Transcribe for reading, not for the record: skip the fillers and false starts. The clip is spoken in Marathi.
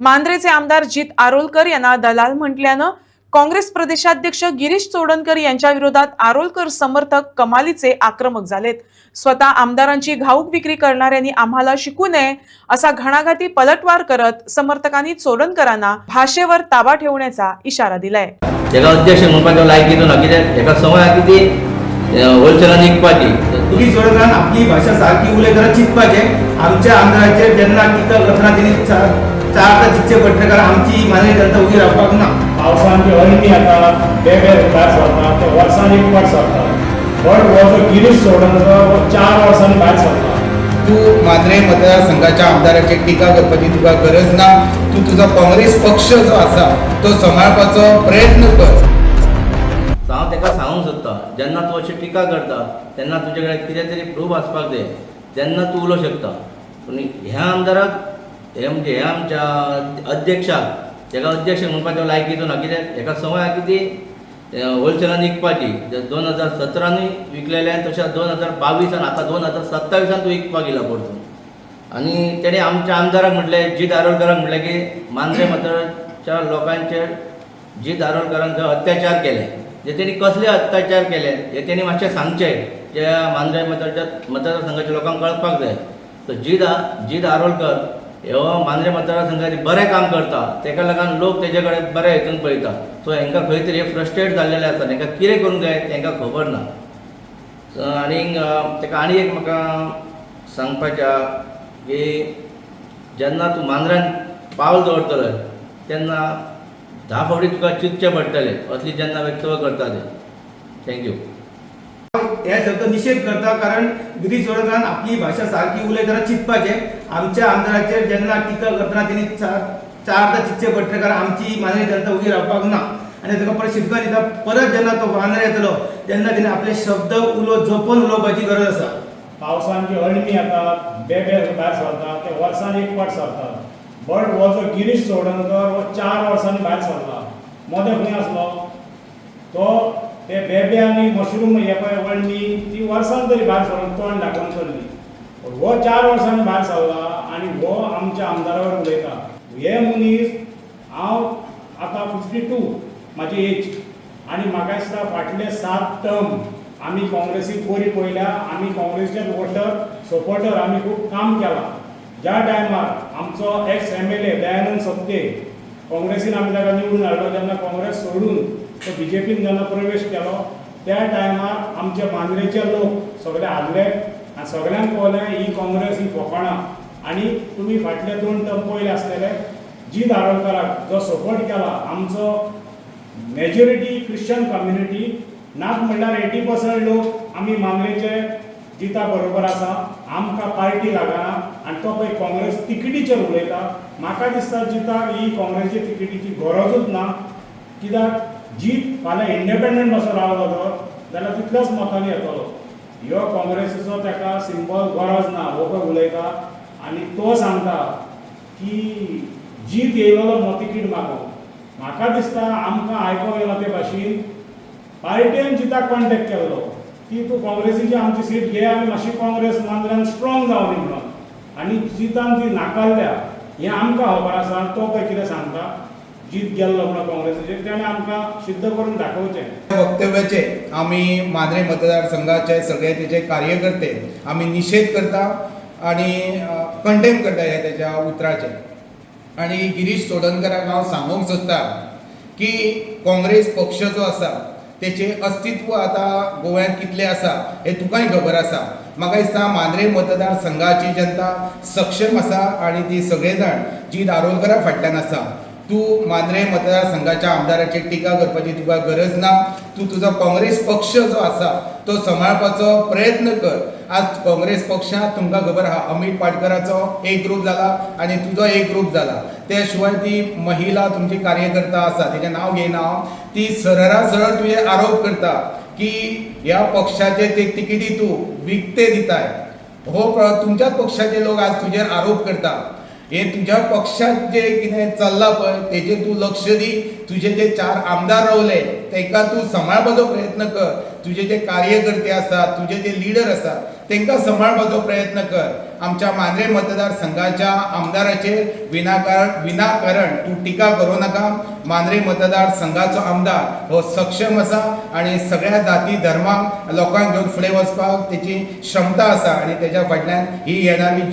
मांद्रेचे आमदार जित आरोलकर यांना दलाल म्हटल्यानं काँग्रेस प्रदेशाध्यक्ष गिरीश चोडणकर यांच्या विरोधात आरोलकर समर्थक कमालीचे आक्रमक झालेत। स्वतः आमदारांची घाऊक विक्री करणाऱ्यांनी आम्हाला शिकू नये असा घणाघाती पलटवार करत समर्थकांनी चोडणकरांना भाषेवर ताबा ठेवण्याचा इशारा दिलाय। एका अध्यक्ष म्हणपाचो लायकीचो ना कित्याक एका समय आसा ती होलसेलान विकपाची गिरीश चोडणकरान आपली भाषा सारखी उलयतना चिंतपाचे। आमच्या आमदाराचेर जेन्ना टिका करतना तेणी चार चिंतचे पडटले कारण आमची मानवी जनता उभी रावपाक ना। पावसान जी हळणी येता वेगळे भायर सरता ते वर्सान एक फावट सरता, बट हो जो गिरीश चोडणकर हो 4 वर्सांनी भायर सरता। तू मांद्रे मतदारसंघाच्या आमदाराचेर टिका करपाची तुका गरज ना। तू तुजो काँग्रेस पक्ष जो आसा तो सांबाळपाचो प्रयत्न कर। हांव ताका सांगूंक सोदता, जेन्ना तूं अशी टिका करता तेन्ना तुजे कडेन कितें तरी प्रूफ आसपाक जाय, तेन्ना तूं उलोवंक शकता। पूण ह्या आमदाराक हे म्हणजे ह्या आमच्या अध्यक्षाक ताका अध्यक्ष म्हणपाचो लायकीचो ना कित्याक एका समय आसा ती होलसेलान विकपाची 2017नी विकलेले तशेंच 2022 आतां 2027 तूं विकपाक येयला परतून। आनी तेणे आमच्या आमदाराक म्हटलें, जित आरोलकराक म्हटलें की मांद्रे मतदाराच्या लोकांचेर जित आरोलकरान जो अत्याचार केले, जे तेणी कसले अत्याचार केले हे तेणी मातशें सांगचें, जे मांद्रे मतदारसंघाच्या लोकांक कळपाक जाय। सो जित आरोलकर हो मांद्रे मतदारसंघाचें बरें काम करता, ताका लागून लोक तेजे कडेन बरे हितून पळयता। सो हांकां खंय तरी फ्रस्ट्रेट जाल्लेले आसा, तांकां कितें करूंक जाय तें हांकां खबर ना। आनीक ताका आनी एक म्हाका सांगपाचें आसा की जेन्ना तूं मांद्र्यान पावल दवरतलो तेन्ना 10 फावटी तुका चिंतचें पडटलें असली जेन्ना व्यक्तव करता तें। थँक्यू। हे शब्द निषेध करता कारण गिरीश चोडणकरान आपली भाषा सारखी उलयतना चिंतपाचे। आमच्या आमदाराचेर जेन्ना टिका करतना तेणी चारदां चिंतचे पडटले कारण आमची मानवी जनता उभी रावपाक ना। आनी ताका परत शिटकावन दिता, परत जेन्ना तो वांगडा येतलो तेन्ना तेणी आपले शब्द जपून उलोवपाची गरज आसा। पावसान जी हळणी येता वेगळे भायर सरता ते वर्सान एक फावट सरता, बट हो जो गिरीश चोडणकर हो 4 वर्सांनी भायर सरला। मोदें खंय आसलो तो ते बेबे आनी मशरूम हे पळय वळणी ती वर्सान तरी भायर सरून तोंड दाखोवन सरली। हो 4 वर्सांनी भायर सरला आनी हो आमच्या आमदारावर उलयता। हे मनीस हांव आतां 52 म्हाजी एज आनी म्हाका दिसता फाटले 7 टर्म आमी काँग्रेसीक बरी पळयल्या। आमी काँग्रेसचे वोटर सपोर्टर आमी खूब काम केलां। ज्या टायमार आमचो एक्स MLA दयानंद सप्ते काँग्रेसीन आमी ताका निवडून हाडलो, जेन्ना काँग्रेस सोडून तो BJPन जेन्ना प्रवेश केलो त्या टायमार आमचे मांद्रेचे लोक सगळे हारले आनी सगळ्यांक कळलें ही काँग्रेस ही फकाणां। आनी तुमी फाटले 2 टर्म पयले आसलेले जित आरोलकराक जो सपोर्ट केला, आमचो मेजॉरिटी क्रिश्चन कम्युनिटी नाक म्हणल्यार 80% लोक आमी मांद्रेचे जिता बरोबर आसा। आमकां पार्टी लागना आनी तो पळय काँग्रेस तिकेटीचेर उलयता। म्हाका दिसता जिताक ही काँग्रेसची तिकेटीची गरजूच ना, कित्याक जीत फाल्यां इंडिपेंडंट असो रावलो जाल्यार तितल्याच मतांनी येतलो। ह्यो काँग्रेसीचो ताका सिंबल गरज ना, हो पळय उलयता आनी तो सांगता की जीत येयलो तिकीट मागो। म्हाका दिसता आमकां आयकोंक येयला ते भाशेन पार्टीन जिताक कॉन्टेक्ट केल्लो की तूं काँग्रेसीची आमची सीट घे आनी मातशी काँग्रेस मांद्र्यान स्ट्रॉंग जावनी म्हणून, आनी जितान ती नाकारल्या हें आमकां खबर आसा। तो पळय कितें सांगता, जीत गेल्लो म्हणून काँग्रेसीचेर तेणें आमकां सिद्ध करून दाखोवचें। वक्तव्याचे आमी मांद्रे मतदारसंघाचे सगळे तेजे कार्यकर्ते आमी निषेध करता आनी कंडेम करता हे तेज्या उतराचे। आनी गिरीश चोडणकराक हांव सांगूंक सोदता की काँग्रेस पक्ष जो आसा तेचें अस्तित्व आतां गोव्यांत कितलें आसा हें तुकाय खबर आसा। म्हाका दिसता मांद्रे मतदारसंघाची जनता सक्षम आसा आनी ती सगळे जाण जित आरोलकरा फाटल्यान आसा। तूं मांद्रे मतदारसंघाच्या आमदाराचेर टिका करपाची तुका गरज ना। तूं तुजो काँग्रेस पक्ष जो आसा तो सांबाळपाचो प्रयत्न कर। आज काँग्रेस पक्षांत तुमकां खबर आहा अमित पाटकराचो एक ग्रूप जाला आनी तुजो एक ग्रूप जाला। त्या शिवाय ती महिला तुमची कार्यकर्ता आसा, तिचें नांव घेयना हांव, ती सरळ तुजे आरोप करता की ह्या पक्षाचे ते तिकेटी तूं विकते दिताय। हो तुमच्याच पक्षाचे लोक आज तुजेर आरोप करता। हे तुज्या पक्षात जे कितें चल्लां पळय तेजेर तूं लक्ष दी. तुजे जे 4 आमदार रावले तांकां तूं सांबाळपाचो प्रयत्न कर. तुजे जे कार्यकर्ते आसा, तुजे जे लिडर आसा तांकां सांबाळपाचो प्रयत्न कर. आमच्या मांद्रे मतदारसंघाच्या आमदाराचेर विनाकारण तूं टिका करूं नाका. मांद्रे मतदारसंघाचो आमदार हो सक्षम आसा आनी सगळ्या जाती धर्माक लोकांक घेवन फुडें वचपाक तेची क्षमता आसा आनी तेज्या फाटल्यान ही येणारी